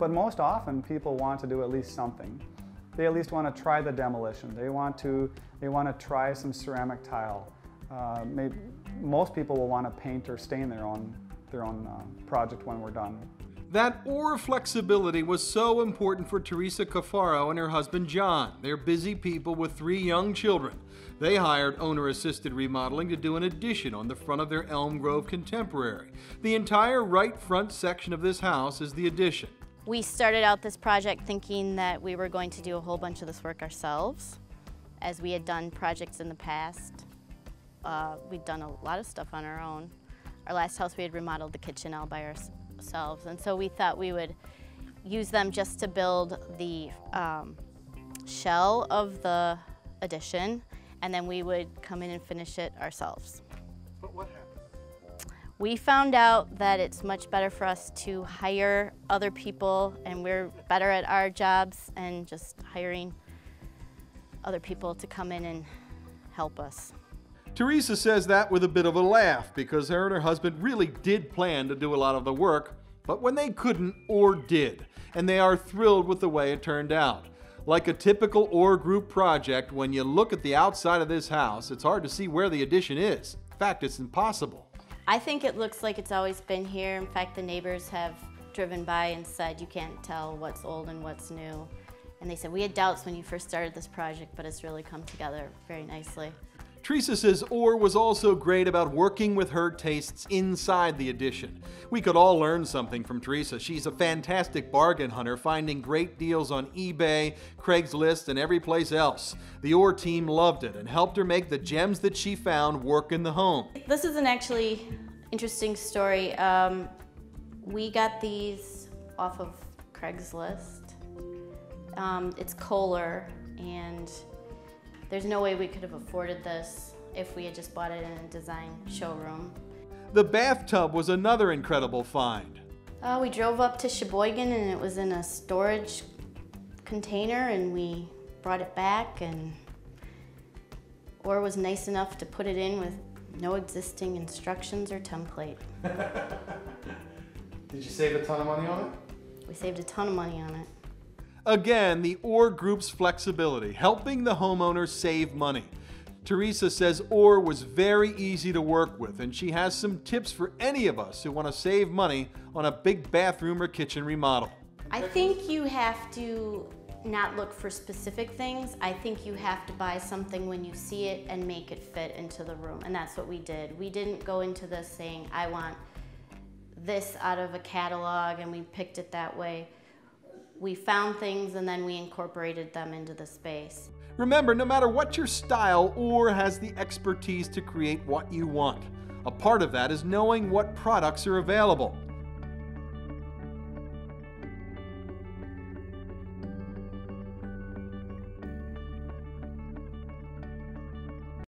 But most often people want to do at least something. They at least want to try the demolition. They want to try some ceramic tile. Most people will want to paint or stain their own project when we're done. That ore flexibility was so important for Theresa Cafaro and her husband John. They're busy people with 3 young children. They hired owner-assisted remodeling to do an addition on the front of their Elm Grove Contemporary. The entire right front section of this house is the addition. We started out this project thinking that we were going to do a whole bunch of this work ourselves, as we had done projects in the past. We'd done a lot of stuff on our own. Our last house, we had remodeled the kitchen all by ourselves, and so we thought we would use them just to build the shell of the addition, and then we would come in and finish it ourselves. But what happened? We found out that it's much better for us to hire other people, and we're better at our jobs and just hiring other people to come in and help us. Theresa says that with a bit of a laugh, because her and her husband really did plan to do a lot of the work, but when they couldn't, OR did, and they are thrilled with the way it turned out. Like a typical OR group project, when you look at the outside of this house, it's hard to see where the addition is. In fact, it's impossible. I think it looks like it's always been here. In fact, the neighbors have driven by and said you can't tell what's old and what's new. And they said, we had doubts when you first started this project, but it's really come together very nicely. Theresa says OR was also great about working with her tastes inside the addition. We could all learn something from Theresa. She's a fantastic bargain hunter, finding great deals on eBay, Craigslist, and every place else. The OR team loved it and helped her make the gems that she found work in the home. This is an actually interesting story. We got these off of Craigslist. It's Kohler, and there's no way we could have afforded this if we had just bought it in a design showroom. The bathtub was another incredible find. We drove up to Sheboygan, and it was in a storage container, and we brought it back, and OR was nice enough to put it in with no existing instructions or template. Did you save a ton of money on it? We saved a ton of money on it. Again, the OR group's flexibility, helping the homeowner save money. Theresa says OR was very easy to work with, and she has some tips for any of us who want to save money on a big bathroom or kitchen remodel. I think you have to not look for specific things. I think you have to buy something when you see it and make it fit into the room, and that's what we did. We didn't go into this saying, I want this out of a catalog, and we picked it that way. We found things and then we incorporated them into the space. Remember, no matter what your style, OR has the expertise to create what you want. A part of that is knowing what products are available.